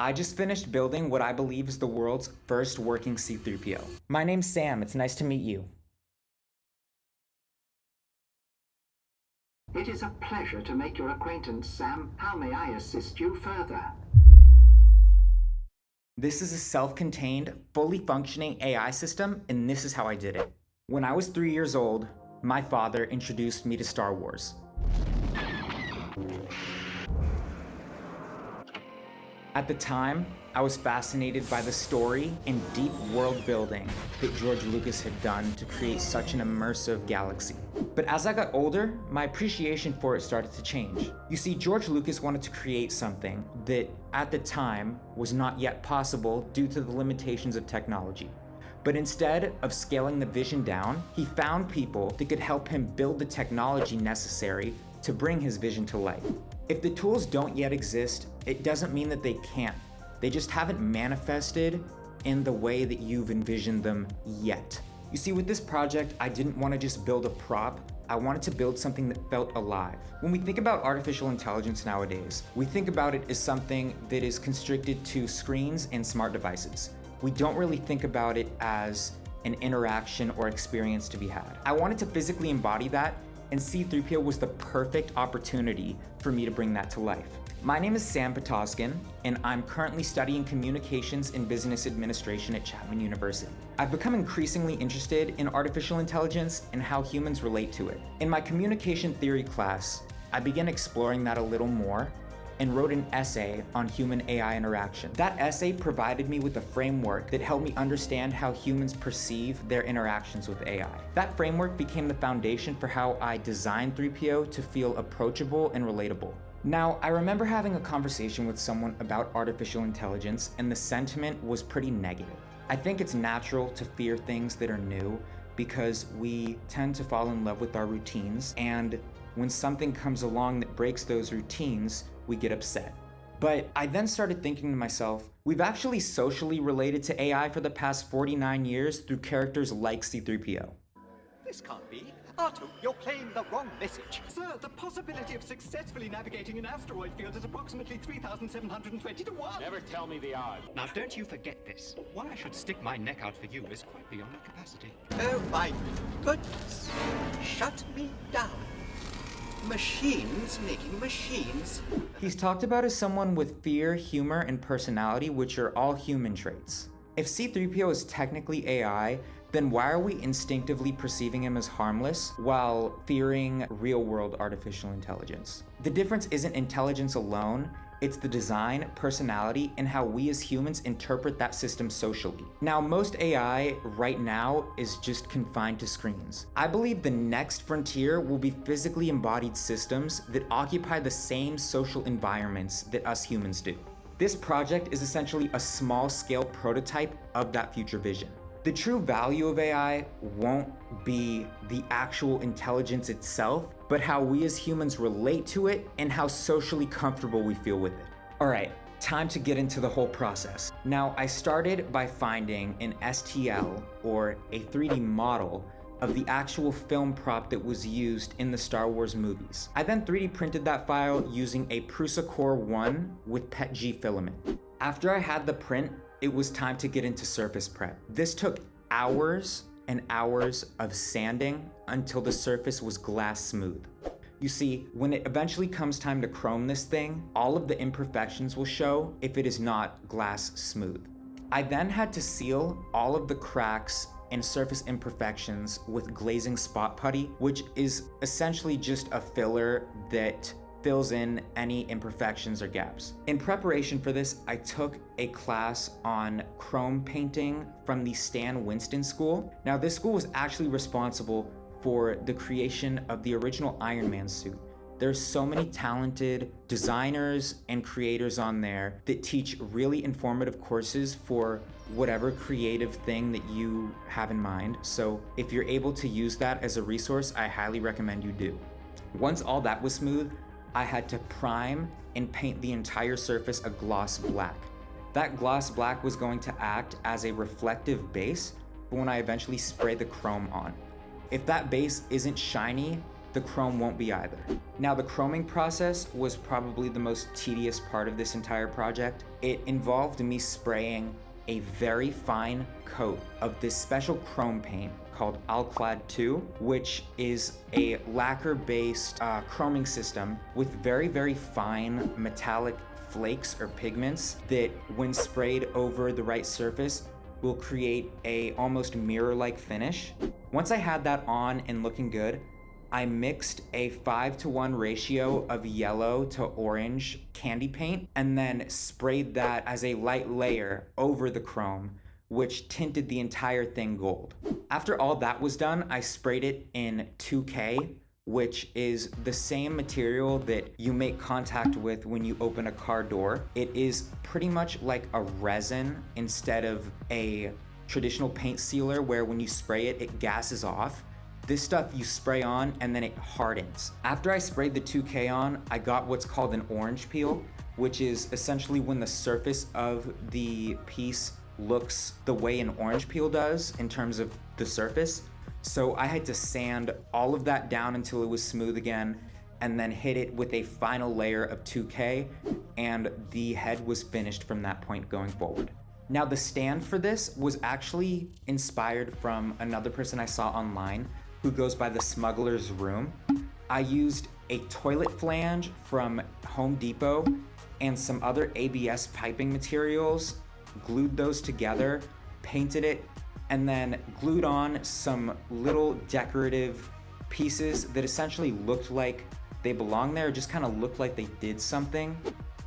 I just finished building what I believe is the world's first working C-3PO. My name's Sam, it's nice to meet you. It is a pleasure to make your acquaintance, Sam. How may I assist you further? This is a self-contained, fully functioning AI system, and this is how I did it. When I was 3 years old, my father introduced me to Star Wars. At the time, I was fascinated by the story and deep world building that George Lucas had done to create such an immersive galaxy. But as I got older, my appreciation for it started to change. You see, George Lucas wanted to create something that, at the time, was not yet possible due to the limitations of technology. But instead of scaling the vision down, he found people that could help him build the technology necessary to bring his vision to life. If the tools don't yet exist, it doesn't mean that they can't. They just haven't manifested in the way that you've envisioned them yet. You see, with this project, I didn't want to just build a prop. I wanted to build something that felt alive. When we think about artificial intelligence nowadays, we think about it as something that is constricted to screens and smart devices. We don't really think about it as an interaction or experience to be had. I wanted to physically embody that, and C-3PO was the perfect opportunity for me to bring that to life. My name is Sam Patoskin, and I'm currently studying communications and business administration at Chapman University. I've become increasingly interested in artificial intelligence and how humans relate to it. In my communication theory class, I began exploring that a little more and wrote an essay on human-AI interaction. That essay provided me with a framework that helped me understand how humans perceive their interactions with AI. That framework became the foundation for how I designed 3PO to feel approachable and relatable. Now, I remember having a conversation with someone about artificial intelligence, and the sentiment was pretty negative. I think it's natural to fear things that are new because we tend to fall in love with our routines, and when something comes along that breaks those routines, we get upset. But I then started thinking to myself, we've actually socially related to AI for the past 49 years through characters like C-3PO. This can't be. Artu, you're playing the wrong message. Sir, the possibility of successfully navigating an asteroid field is approximately 3,720 to 1. Never tell me the odds. Now, don't you forget this. Why I should stick my neck out for you is quite beyond my capacity. Oh my goodness. Shut me down. Machines making machines. He's talked about as someone with fear, humor, and personality, which are all human traits. If C-3PO is technically AI, then why are we instinctively perceiving him as harmless while fearing real-world artificial intelligence? The difference isn't intelligence alone, it's the design, personality, and how we as humans interpret that system socially. Now, most AI right now is just confined to screens. I believe the next frontier will be physically embodied systems that occupy the same social environments that us humans do. This project is essentially a small-scale prototype of that future vision. The true value of AI won't be the actual intelligence itself, but how we as humans relate to it and how socially comfortable we feel with it. All right, time to get into the whole process. Now, I started by finding an STL, or a 3D model, of the actual film prop that was used in the Star Wars movies. I then 3D printed that file using a Prusa Core 1 with PETG filament. After I had the print, it was time to get into surface prep. This took hours and hours of sanding until the surface was glass smooth. You see, when it eventually comes time to chrome this thing, all of the imperfections will show if it is not glass smooth. I then had to seal all of the cracks and surface imperfections with glazing spot putty, which is essentially just a filler that fills in any imperfections or gaps. In preparation for this, I took a class on chrome painting from the Stan Winston School. Now, this school was actually responsible for the creation of the original Iron Man suit. There's so many talented designers and creators on there that teach really informative courses for whatever creative thing that you have in mind. So if you're able to use that as a resource, I highly recommend you do. Once all that was smooth, I had to prime and paint the entire surface a gloss black. That gloss black was going to act as a reflective base when I eventually spray the chrome on. If that base isn't shiny the chrome won't be either. Now, the chroming process was probably the most tedious part of this entire project. It involved me spraying a very fine coat of this special chrome paint called Alclad 2, which is a lacquer-based chroming system with very, very fine metallic flakes or pigments that, when sprayed over the right surface, will create a almost mirror-like finish. Once I had that on and looking good, I mixed a 5-to-1 ratio of yellow to orange candy paint and then sprayed that as a light layer over the chrome, which tinted the entire thing gold. After all that was done, I sprayed it in 2K, which is the same material that you make contact with when you open a car door. It is pretty much like a resin instead of a traditional paint sealer where when you spray it, it gases off. This stuff you spray on and then it hardens. After I sprayed the 2K on, I got what's called an orange peel, which is essentially when the surface of the piece looks the way an orange peel does in terms of the surface. So I had to sand all of that down until it was smooth again, and then hit it with a final layer of 2K, and the head was finished from that point going forward. Now, the stand for this was actually inspired from another person I saw online who goes by the Smuggler's Room. I used a toilet flange from Home Depot and some other ABS piping materials, glued those together, painted it, and then glued on some little decorative pieces that essentially looked like they belonged there, just kind of looked like they did something.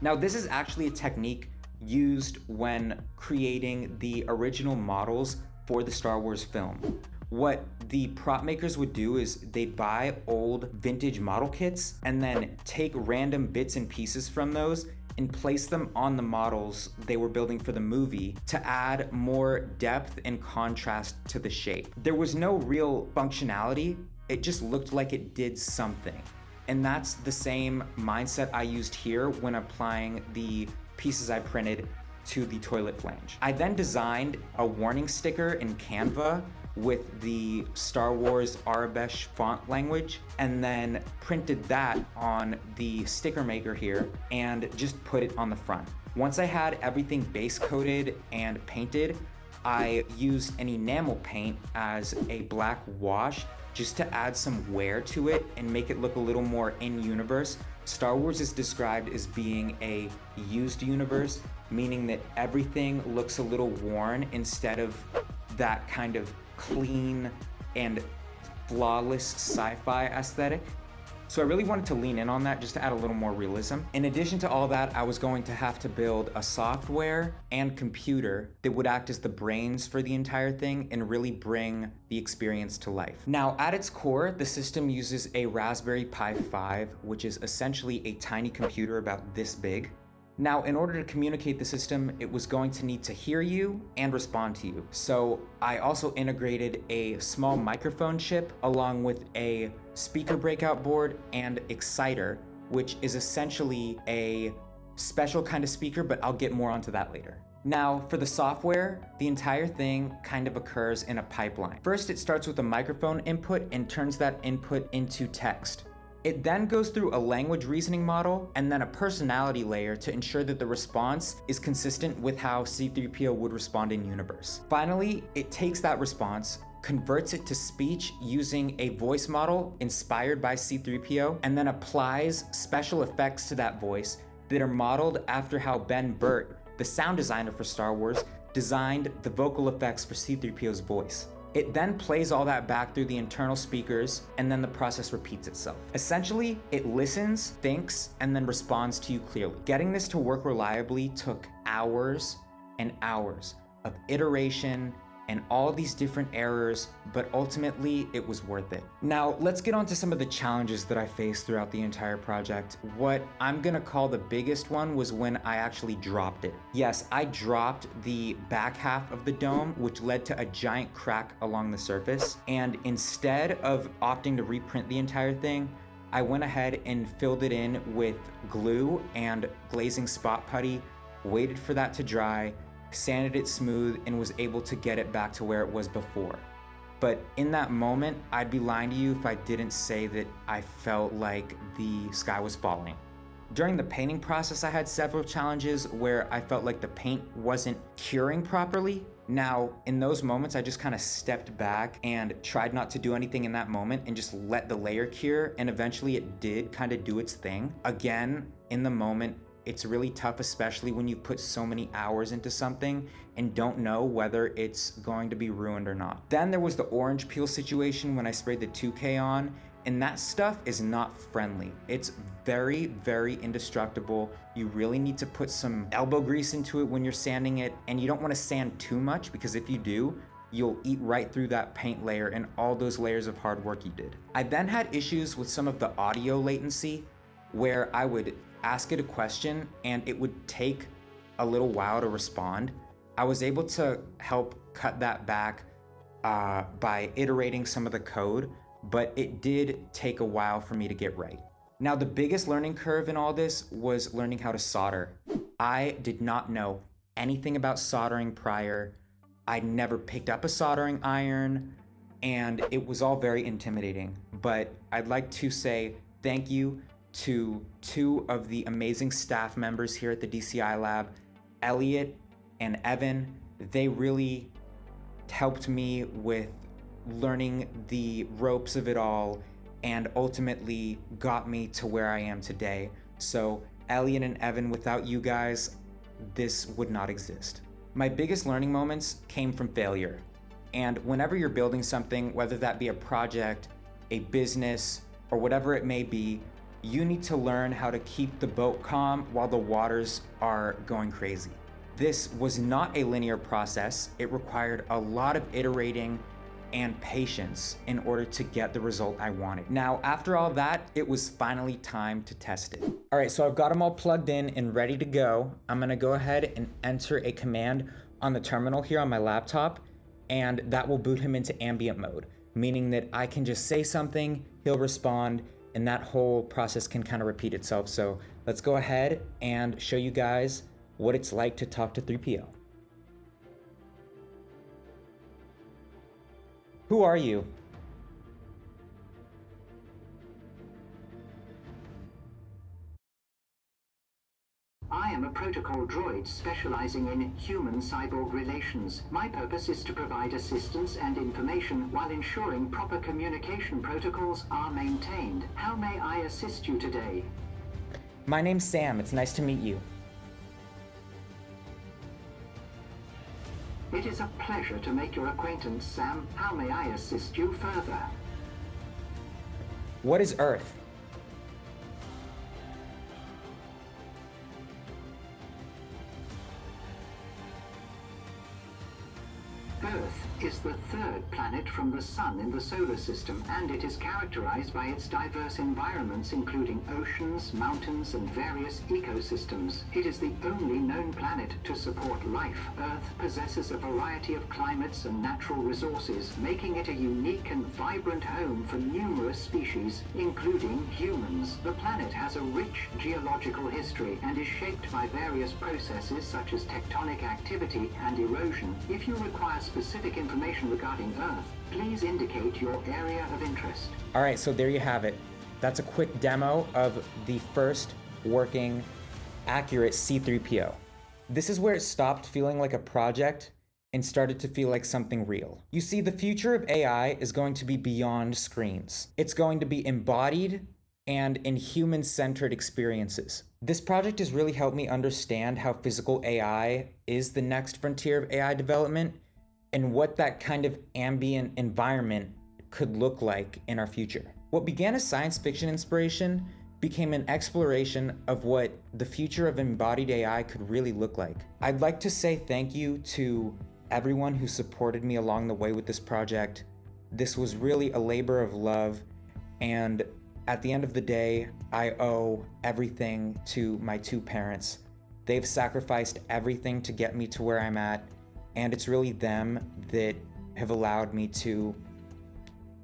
Now, this is actually a technique used when creating the original models for the Star Wars film. What the prop makers would do is they'd buy old vintage model kits and then take random bits and pieces from those and place them on the models they were building for the movie to add more depth and contrast to the shape. There was no real functionality, it just looked like it did something. And that's the same mindset I used here when applying the pieces I printed to the toilet flange. I then designed a warning sticker in Canva with the Star Wars Arabesh font language, and then printed that on the sticker maker here and just put it on the front. Once I had everything base coated and painted, I used an enamel paint as a black wash just to add some wear to it and make it look a little more in universe. Star Wars is described as being a used universe, meaning that everything looks a little worn instead of that kind of clean and flawless sci-fi aesthetic. So I really wanted to lean in on that just to add a little more realism. In addition to all that, I was going to have to build a software and computer that would act as the brains for the entire thing and really bring the experience to life. Now, at its core, the system uses a Raspberry Pi 5, which is essentially a tiny computer about this big. Now, in order to communicate the system, it was going to need to hear you and respond to you. So I also integrated a small microphone chip along with a speaker breakout board and exciter, which is essentially a special kind of speaker, but I'll get more onto that later. Now, for the software, the entire thing kind of occurs in a pipeline. First, it starts with a microphone input and turns that input into text. It then goes through a language reasoning model and then a personality layer to ensure that the response is consistent with how C-3PO would respond in universe. Finally, it takes that response, converts it to speech using a voice model inspired by C-3PO, and then applies special effects to that voice that are modeled after how Ben Burtt, the sound designer for Star Wars, designed the vocal effects for C-3PO's voice. It then plays all that back through the internal speakers, and then the process repeats itself. Essentially, it listens, thinks, and then responds to you clearly. Getting this to work reliably took hours and hours of iteration and all these different errors, but ultimately it was worth it. Now, let's get on to some of the challenges that I faced throughout the entire project. What I'm gonna call the biggest one was when I actually dropped it. Yes, I dropped the back half of the dome, which led to a giant crack along the surface. And instead of opting to reprint the entire thing, I went ahead and filled it in with glue and glazing spot putty, waited for that to dry, sanded it smooth, and was able to get it back to where it was before. But in that moment, I'd be lying to you if I didn't say that I felt like the sky was falling. During the painting process, I had several challenges where I felt like the paint wasn't curing properly. Now, in those moments, I just kind of stepped back and tried not to do anything in that moment and just let the layer cure, and eventually it did kind of do its thing. Again, in the moment, it's really tough, especially when you put so many hours into something and don't know whether it's going to be ruined or not. Then there was the orange peel situation when I sprayed the 2K on, and that stuff is not friendly. It's very, very indestructible. You really need to put some elbow grease into it when you're sanding it, and you don't want to sand too much, because if you do, you'll eat right through that paint layer and all those layers of hard work you did. I then had issues with some of the audio latency, where I would ask it a question and it would take a little while to respond. I was able to help cut that back by iterating some of the code, but it did take a while for me to get right. Now, the biggest learning curve in all this was learning how to solder. I did not know anything about soldering prior. I'd never picked up a soldering iron, and it was all very intimidating. But I'd like to say thank you to two of the amazing staff members here at the DCI lab, Elliot and Evan. They really helped me with learning the ropes of it all and ultimately got me to where I am today. So Elliot and Evan, without you guys, this would not exist. My biggest learning moments came from failure. And whenever you're building something, whether that be a project, a business, or whatever it may be, you need to learn how to keep the boat calm while the waters are going crazy. This was not a linear process. It required a lot of iterating and patience in order to get the result I wanted. Now, after all that, it was finally time to test it. All right, so I've got them all plugged in and ready to go. I'm gonna go ahead and enter a command on the terminal here on my laptop, and that will boot him into ambient mode, meaning that I can just say something, he'll respond, and that whole process can kind of repeat itself. So let's go ahead and show you guys what it's like to talk to 3PO. Who are you? I am a protocol droid specializing in human-cyborg relations. My purpose is to provide assistance and information while ensuring proper communication protocols are maintained. How may I assist you today? My name's Sam. It's nice to meet you. It is a pleasure to make your acquaintance, Sam. How may I assist you further? What is Earth? Earth is the third planet from the Sun in the solar system, and it is characterized by its diverse environments, including oceans, mountains, and various ecosystems. It is the only known planet to support life. Earth possesses a variety of climates and natural resources, making it a unique and vibrant home for numerous species, including humans. The planet has a rich geological history and is shaped by various processes such as tectonic activity and erosion. If you require specific information regarding Earth, please indicate your area of interest. All right, so there you have it. That's a quick demo of the first working, accurate C-3PO. This is where it stopped feeling like a project and started to feel like something real. You see, the future of AI is going to be beyond screens. It's going to be embodied and in human-centered experiences. This project has really helped me understand how physical AI is the next frontier of AI development and what that kind of ambient environment could look like in our future. What began as science fiction inspiration became an exploration of what the future of embodied AI could really look like. I'd like to say thank you to everyone who supported me along the way with this project. This was really a labor of love, and at the end of the day, I owe everything to my two parents. They've sacrificed everything to get me to where I'm at, and it's really them that have allowed me to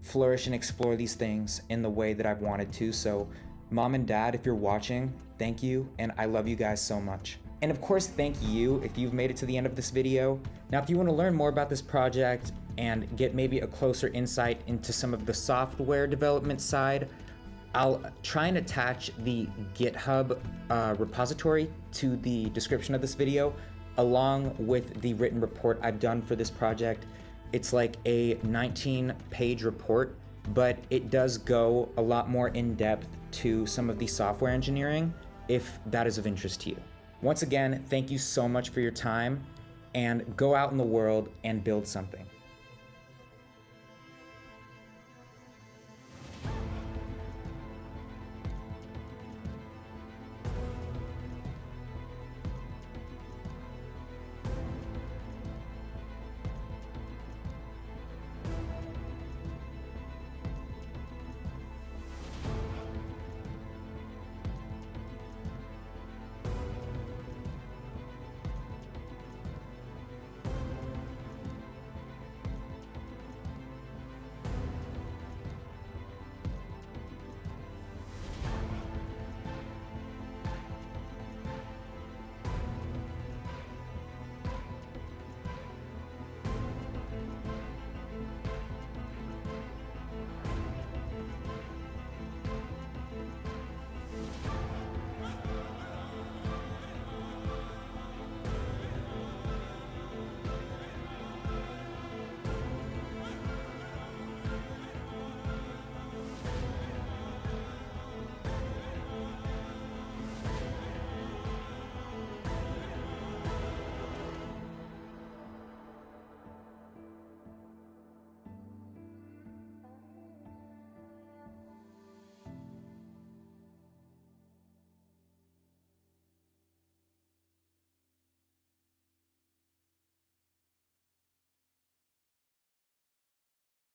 flourish and explore these things in the way that I've wanted to. So, Mom and Dad, if you're watching, thank you, and I love you guys so much. And of course, thank you if you've made it to the end of this video. Now, if you want to learn more about this project and get maybe a closer insight into some of the software development side, I'll try and attach the GitHub repository to the description of this video, along with the written report I've done for this project. It's like a 19-page report, but it does go a lot more in depth to some of the software engineering, if that is of interest to you. Once again, thank you so much for your time, and go out in the world and build something.